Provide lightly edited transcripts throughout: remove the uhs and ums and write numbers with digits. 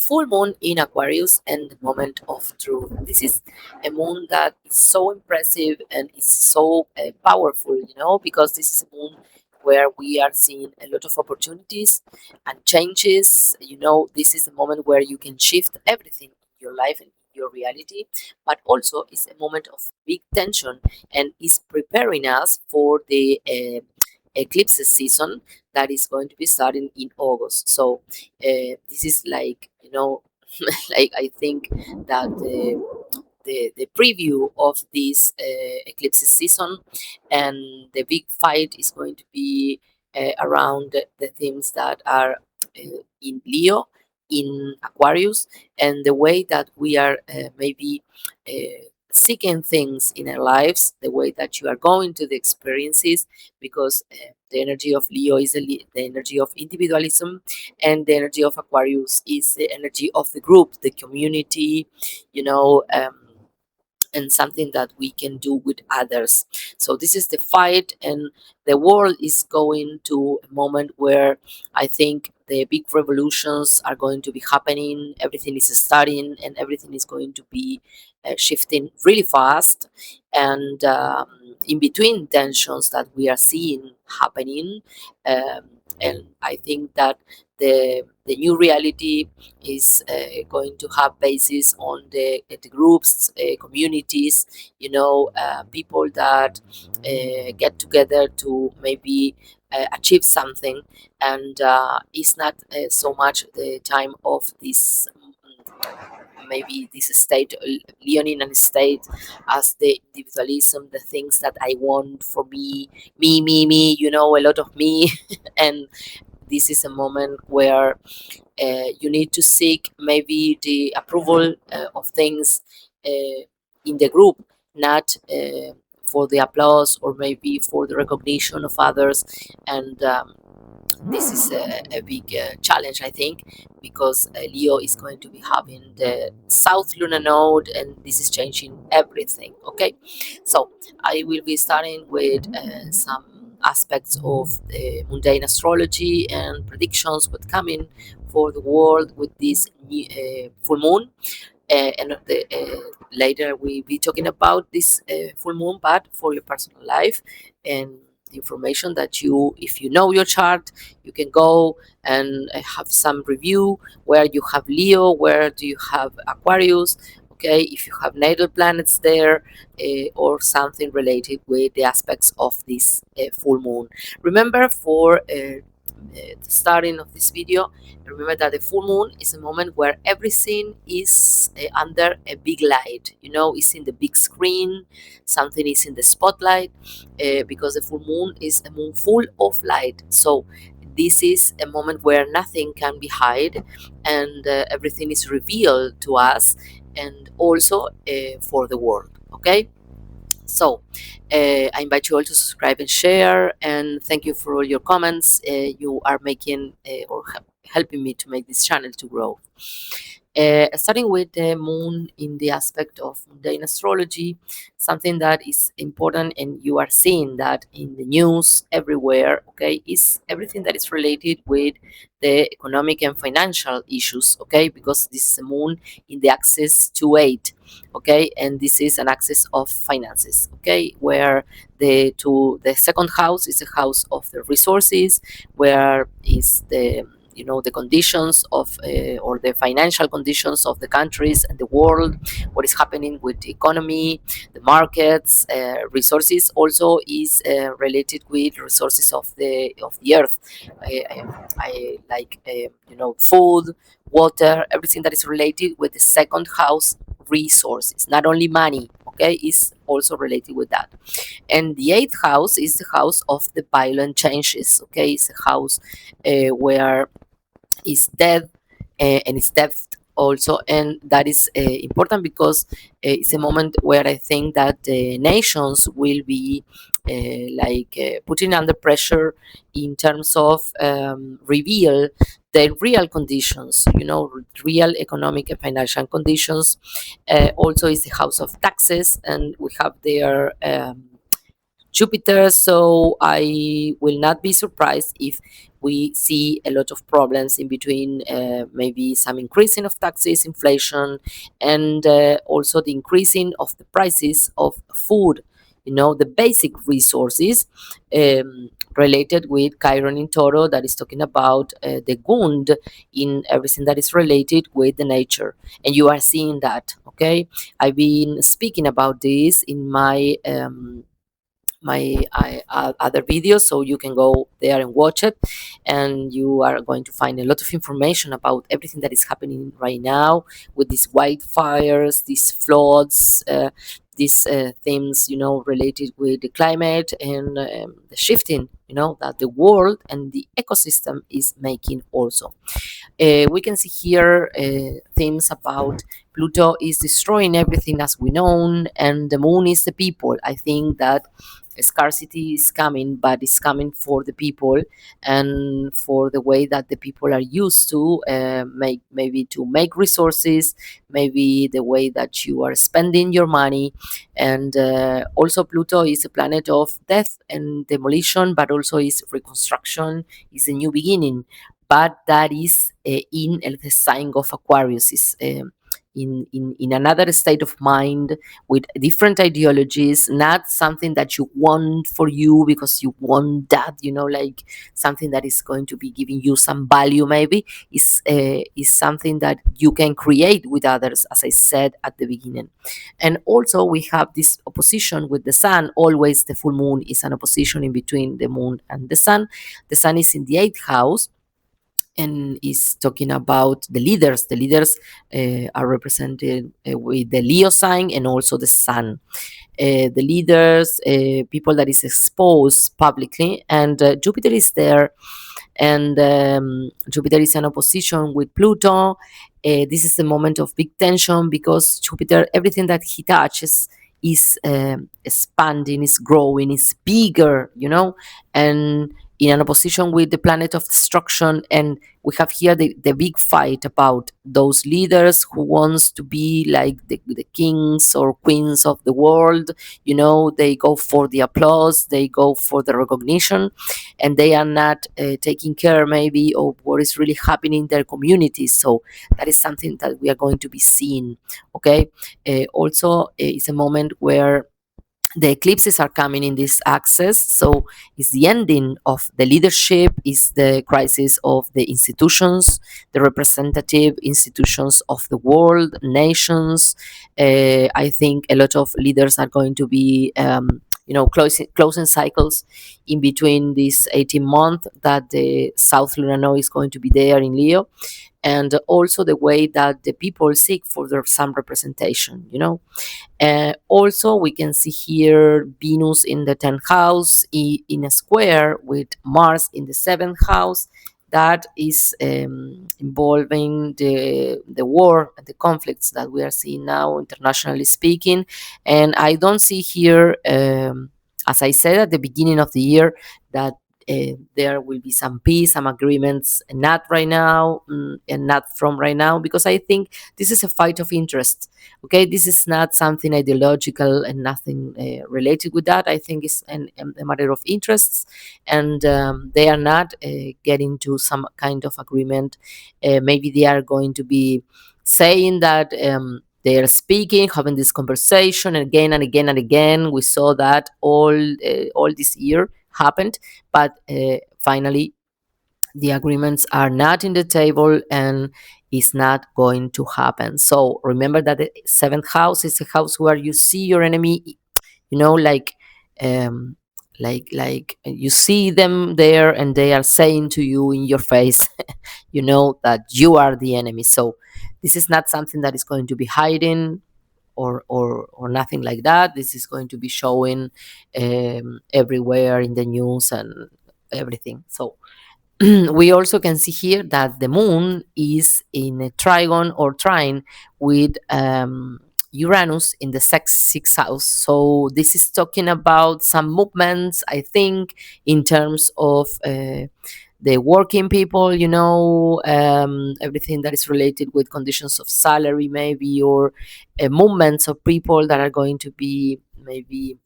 full moon in Aquarius and the moment of truth. This is a moon that is so impressive and is so powerful, because this is a moon where we are seeing a lot of opportunities and changes. This is a moment where you can shift everything in your life and your reality, but also it's a moment of big tension and is preparing us for the eclipse season that is going to be starting in August. So this is like like I think that the preview of this eclipse season, and the big fight is going to be around the themes that are in Leo, in Aquarius, and the way that we are maybe seeking things in our lives, the way that you are going to the experiences, because the energy of Leo is the energy of individualism, and the energy of Aquarius is the energy of the group, the community, you know. And something that we can do with others. So this is the fight, and the world is going to a moment where I think the big revolutions are going to be happening. Everything is starting, and everything is going to be shifting really fast. And in between tensions that we are seeing happening, and I think that the new reality is going to have basis on the groups, communities, people that get together to maybe achieve something, and it's not so much the time of this maybe this state, Leonine state, as the individualism, the things that I want for me, a lot of me. And this is a moment where you need to seek maybe the approval of things in the group, not for the applause or maybe for the recognition of others. And this is a big challenge, I think, because Leo is going to be having the South Lunar Node, and this is changing everything. Okay, so I will be starting with some aspects of mundane astrology and predictions what's coming for the world with this full moon. Later we'll be talking about this full moon, but for your personal life, and the information that you, if you know your chart, you can go and have some review where you have Leo, where do you have Aquarius, okay, if you have natal planets there, or something related with the aspects of this full moon. Remember, for the starting of this video, remember that the full moon is a moment where everything is under a big light. It's in the big screen, something is in the spotlight, because the full moon is a moon full of light. So this is a moment where nothing can be hid, and everything is revealed to us, and also for the world. Okay, so I invite you all to subscribe and share, and thank you for all your comments. You are making or helping me to make this channel to grow. Starting with the moon in the aspect of mundane astrology, something that is important, and you are seeing that in the news everywhere, okay, is everything that is related with the economic and financial issues, okay, because this is a moon in the axis to 8, okay, and this is an axis of finances, okay, where the second house is a house of the resources, where is the conditions of or the financial conditions of the countries and the world, what is happening with the economy, the markets. Resources also is related with resources of the earth. I like food, water, everything that is related with the second house resources, not only money, okay, is also related with that. And the eighth house is the house of the violent changes, okay, it's a house where is death, and it's depth also, and that is important because it's a moment where I think that the nations will be putting under pressure in terms of reveal the real conditions, real economic and financial conditions. Also is the house of taxes, and we have their Jupiter, so I will not be surprised if we see a lot of problems in between, maybe some increasing of taxes, inflation, and also the increasing of the prices of food, the basic resources, related with Chiron in Toro, that is talking about the wound in everything that is related with the nature. And you are seeing that, okay? I've been speaking about this in my other videos, so you can go there and watch it, and you are going to find a lot of information about everything that is happening right now with these wildfires, these floods, these things, related with the climate and the shifting, that the world and the ecosystem is making also. We can see here things about Pluto is destroying everything as we know, and the moon is the people. I think that scarcity is coming, but it's coming for the people and for the way that the people are used to make, maybe to make resources, maybe the way that you are spending your money. And also Pluto is a planet of death and demolition, but also is reconstruction, is a new beginning. But that is in the sign of Aquarius, is in another state of mind with different ideologies, not something that you want for you because you want that, like something that is going to be giving you some value, maybe is something that you can create with others, as I said at the beginning. And also we have this opposition with the sun. Always the full moon is an opposition in between the moon and the sun. The sun is in the 8th house and is talking about the leaders. The leaders are represented with the Leo sign and also the sun. The leaders, people that is exposed publicly, and Jupiter is there, and Jupiter is in opposition with Pluto. This is the moment of big tension because Jupiter, everything that he touches is expanding, is growing, is bigger, and in an opposition with the planet of destruction. And we have here the big fight about those leaders who wants to be like the kings or queens of the world. They go for the applause, they go for the recognition, and they are not taking care maybe of what is really happening in their communities. So that is something that we are going to be seeing, okay? Also, it's a moment where the eclipses are coming in this axis, so it's the ending of the leadership, is the crisis of the institutions, the representative institutions of the world, nations. I think a lot of leaders are going to be closing cycles in between this 18 month that the South Lunar Node is going to be there in Leo, and also the way that the people seek for some representation. Also, we can see here Venus in the 10th house in a square with Mars in the 7th house. That is involving the war and the conflicts that we are seeing now, internationally speaking. And I don't see here, as I said at the beginning of the year, that there will be some peace, some agreements, not right now, and not from right now, because I think this is a fight of interest. Okay, this is not something ideological and nothing related with that. I think it's a matter of interests, and they are not getting to some kind of agreement. Maybe they are going to be saying that they are speaking, having this conversation again and again and again. We saw that all this year happened, but finally the agreements are not in the table and is not going to happen. So remember that the 7th house is a house where you see your enemy, like you see them there and they are saying to you in your face, that you are the enemy. So this is not something that is going to be hiding or nothing like that. This is going to be showing everywhere in the news and everything. So we also can see here that the moon is in a trigon or trine with Uranus in the sixth house. So this is talking about some movements, I think, in terms of the working people, everything that is related with conditions of salary, maybe, or movements of people that are going to be maybe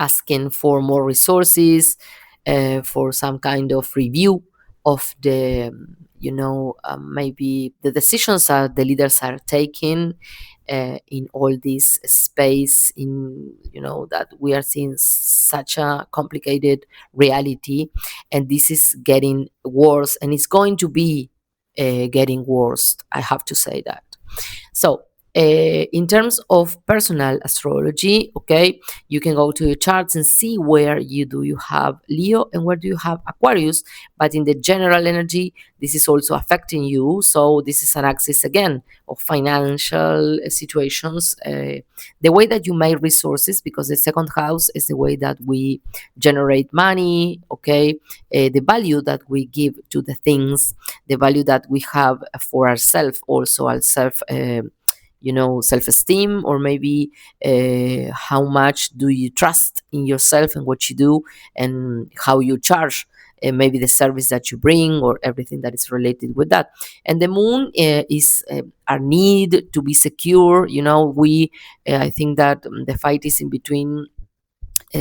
asking for more resources, for some kind of review. of the maybe the decisions that the leaders are taking in all this space, in that we are seeing such a complicated reality, and this is getting worse, and it's going to be getting worse, I have to say that. So, in terms of personal astrology, okay, you can go to your charts and see where you have Leo and where do you have Aquarius. But in the general energy, this is also affecting you. So this is an axis again of financial situations, the way that you make resources, because the second house is the way that we generate money, okay, the value that we give to the things, the value that we have for ourselves, also our self-esteem, or maybe how much do you trust in yourself and what you do, and how you charge maybe the service that you bring, or everything that is related with that. And the moon is our need to be secure. We I think that the fight is in between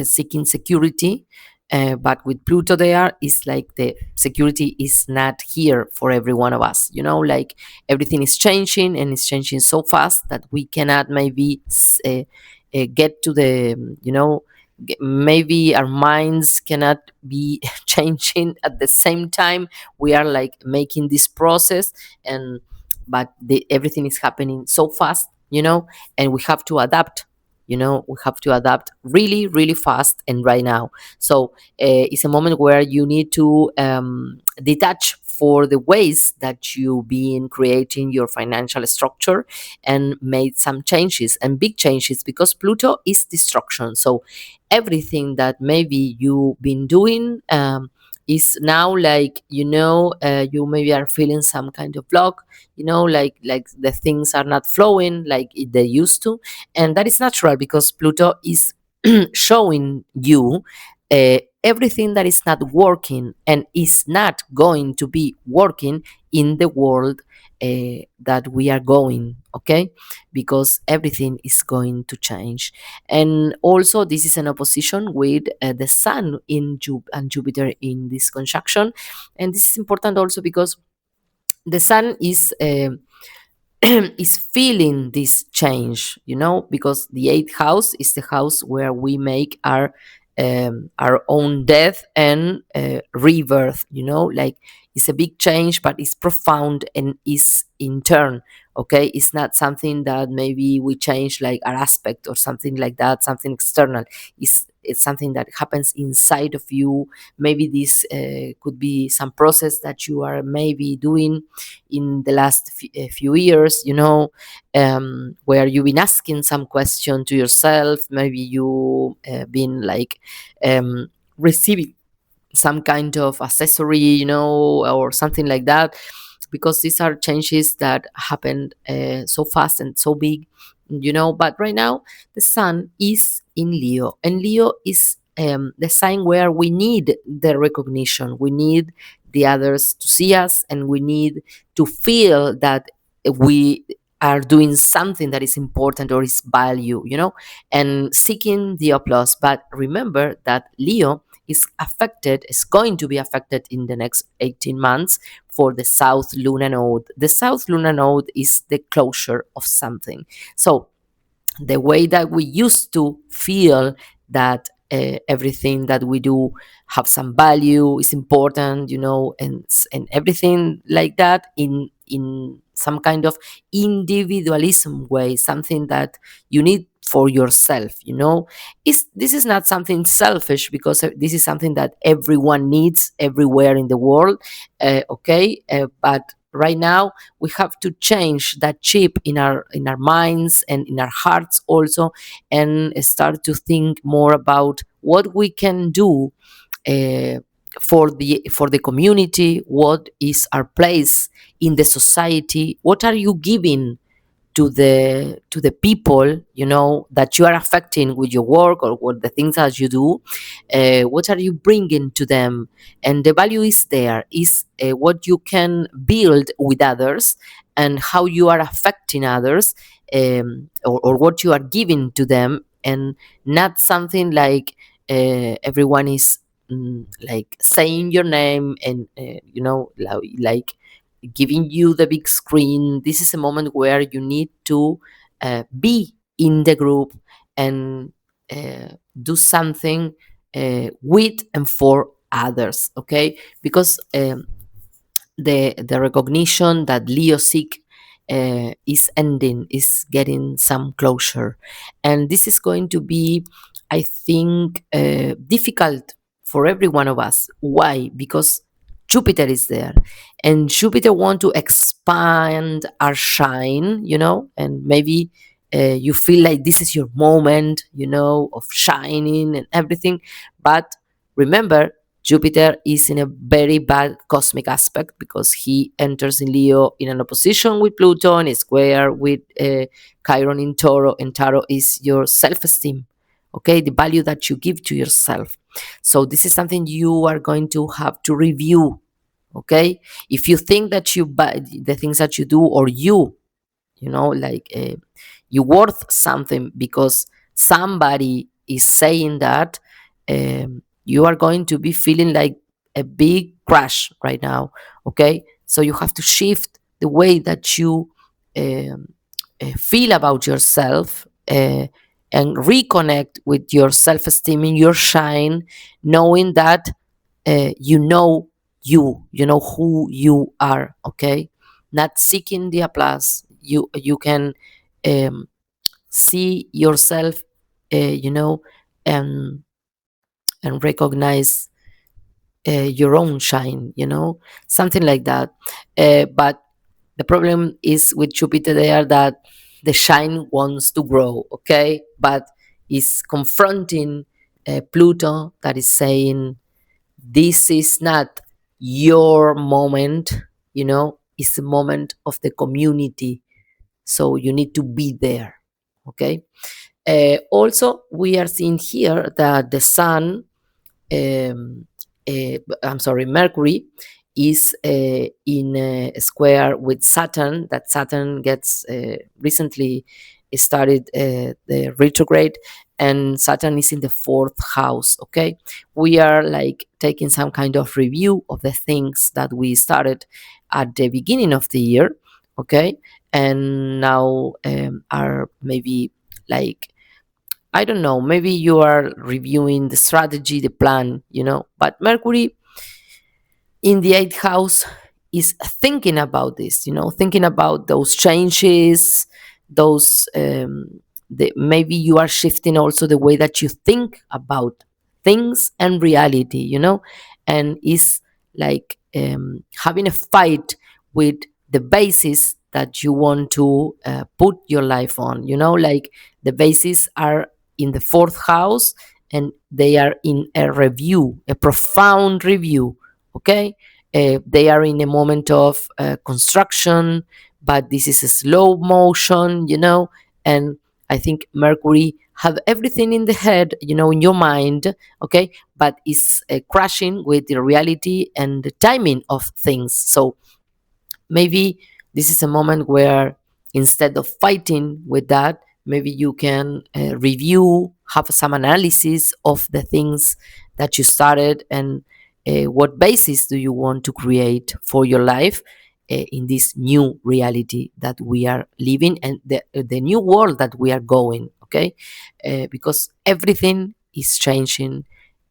seeking security. But with Pluto there, it's like the security is not here for every one of us. Like everything is changing, and it's changing so fast that we cannot maybe get to the, maybe our minds cannot be changing at the same time. We are like making this process, and but everything is happening so fast, and we have to adapt. We have to adapt really, really fast and right now. So it's a moment where you need to detach for the ways that you've been creating your financial structure, and made some changes, and big changes, because Pluto is destruction. So everything that maybe you've been doing is now like, you maybe are feeling some kind of block, like the things are not flowing like they used to. And that is natural, because Pluto is showing you everything that is not working and is not going to be working in the world that we are going, okay, because everything is going to change. And also this is an opposition with the sun and Jupiter in this conjunction. And this is important also because the sun is is feeling this change, because the eighth house is the house where we make our own death and rebirth. Like it's a big change, but it's profound and is intern. Okay, it's not something that maybe we change like our aspect or something like that, something external. It's something that happens inside of you. Maybe this could be some process that you are maybe doing in the last few years, where you've been asking some question to yourself. Maybe you been like receiving some kind of accessory, or something like that, because these are changes that happened so fast and so big, But right now, the sun is in Leo, and Leo is the sign where we need the recognition, we need the others to see us, and we need to feel that we are doing something that is important or is value, and seeking the applause. But remember that Leo is going to be affected in the next 18 months for the South Lunar Node. The South Lunar Node is the closure of something. So the way that we used to feel that everything that we do have some value, is important, and everything like that, in some kind of individualism way, something that you need for yourself, is this is not something selfish, because this is something that everyone needs everywhere in the world. Okay, but right now we have to change that chip in our minds and in our hearts also, and start to think more about what we can do uh, for the community. What is our place in the society? What are you giving to the people, that you are affecting with your work, or what the things that you do? What are you bringing to them? And the value is there, is what you can build with others, and how you are affecting others, or what you are giving to them, and not something like everyone is like saying your name, and like giving you the big screen. This is a moment where you need to be in the group and do something with and for others, okay? Because the recognition that Leo seek is ending, is getting some closure, and this is going to be, I think, difficult for every one of us. Why? Because Jupiter is there, and Jupiter want to expand our shine, and maybe you feel like this is your moment, of shining and everything. But remember, Jupiter is in a very bad cosmic aspect because he enters in Leo in an opposition with Pluto and is square with Chiron in Toro, and Taro is your self esteem, okay? The value that you give to yourself. So, this is something you are going to have to review, okay? If you think that the things that you do, or like you worth something because somebody is saying that, you are going to be feeling like a big crash right now, okay? So you have to shift the way that you um, feel about yourself, and reconnect with your self-esteem in your shine, knowing that you know who you are, okay? Not seeking the applause. You can um, see yourself, you know and and recognize your own shine, something like that. But the problem is with Jupiter there, that the shine wants to grow, okay, but is confronting Pluto, that is saying this is not your moment, it's the moment of the community, so you need to be there, okay. Also, we are seeing here that the sun, I'm sorry, Mercury is in a square with Saturn. That Saturn gets recently started the retrograde, and Saturn is in the fourth house. Okay, we are like taking some kind of review of the things that we started at the beginning of the year. Okay, and now are maybe like, I don't know, maybe you are reviewing the strategy, the plan, but Mercury in the eighth house is thinking about this, thinking about those changes, those, maybe you are shifting also the way that you think about things and reality, and is like having a fight with the basis that you want to put your life on, like the bases are in the fourth house, and they are in a review, a profound review, okay. They are in a moment of construction, but this is a slow motion, and I think Mercury have everything in the head, in your mind, okay, but is crashing with the reality and the timing of things. So maybe this is a moment where, instead of fighting with that, maybe you can review, have some analysis of the things that you started, and what basis do you want to create for your life in this new reality that we are living, and the new world that we are going, okay. Because everything is changing,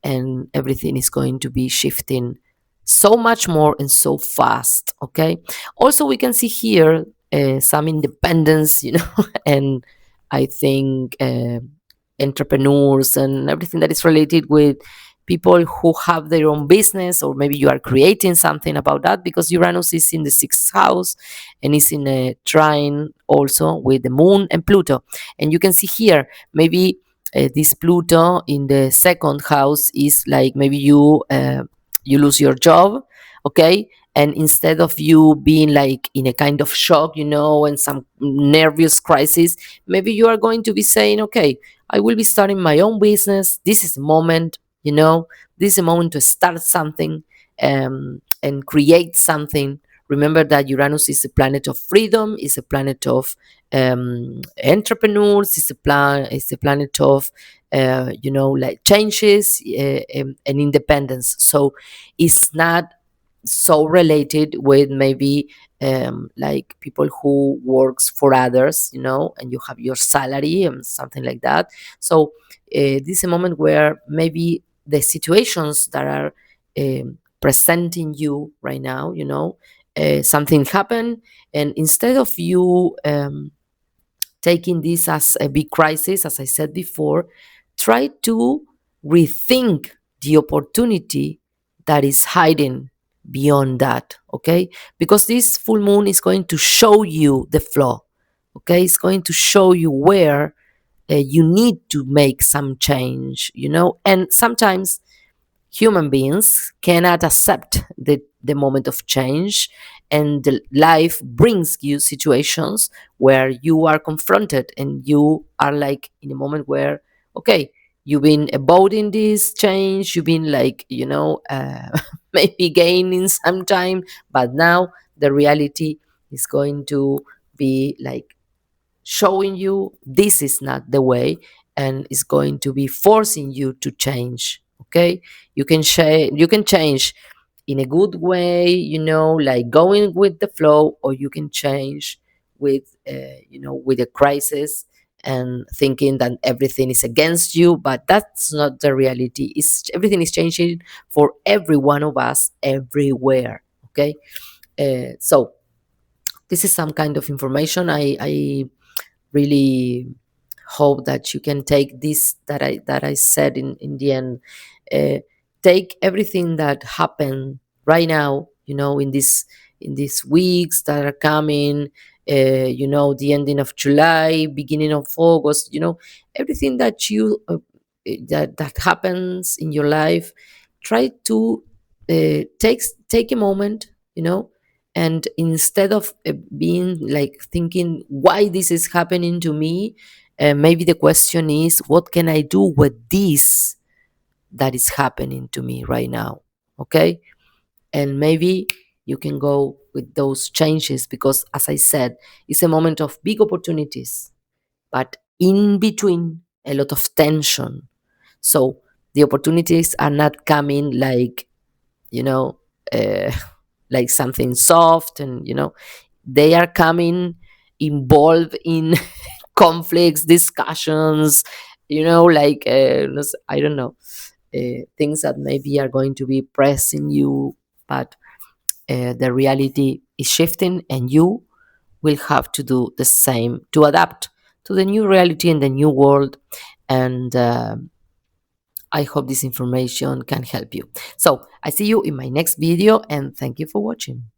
and everything is going to be shifting so much more and so fast, okay. Also, we can see here some independence, and I think entrepreneurs and everything that is related with people who have their own business, or maybe you are creating something about that, because Uranus is in the sixth house and is in a trine also with the moon and Pluto. And you can see here, maybe this Pluto in the second house is like, maybe you lose your job, okay, and instead of you being like in a kind of shock, and some nervous crisis, maybe you are going to be saying, okay, I will be starting my own business. This is the moment, this is a moment to start something, and create something Remember that Uranus is a planet of freedom, is a planet of entrepreneurs, is a planet of like changes and independence. So it's not so related with maybe like people who works for others, and you have your salary and something like that. So this is a moment where maybe the situations that are presenting you right now, something happened, and instead of you taking this as a big crisis, as I said before, try to rethink the opportunity that is hiding beyond that, okay? Because this full moon is going to show you the flaw, okay? It's going to show you where you need to make some change, and sometimes human beings cannot accept the moment of change, and the life brings you situations where you are confronted and you are like in a moment where, okay, you've been avoiding this change, you've been like, maybe gaining some time, but now the reality is going to be like showing you this is not the way, and is going to be forcing you to change, okay? You can change in a good way, like going with the flow, or you can change with with a crisis and thinking that everything is against you, but that's not the reality. Is everything is changing for every one of us everywhere, okay? So this is some kind of information. I really hope that you can take this that I said in the end. uh, Take everything that happened right now, in these weeks that are coming, the ending of July, beginning of August, everything that you that happens in your life. Try to take a moment, and instead of being like thinking why this is happening to me, maybe the question is, what can I do with this that is happening to me right now, okay? And maybe you can go with those changes, because as I said, it's a moment of big opportunities, but in between a lot of tension. So the opportunities are not coming like, you know uh, like something soft, and they are coming involved in conflicts, discussions, like I don't know, things that maybe are going to be pressing you, but the reality is shifting, and you will have to do the same to adapt to the new reality and the new world. And I hope this information can help you. So I see you in my next video, and thank you for watching.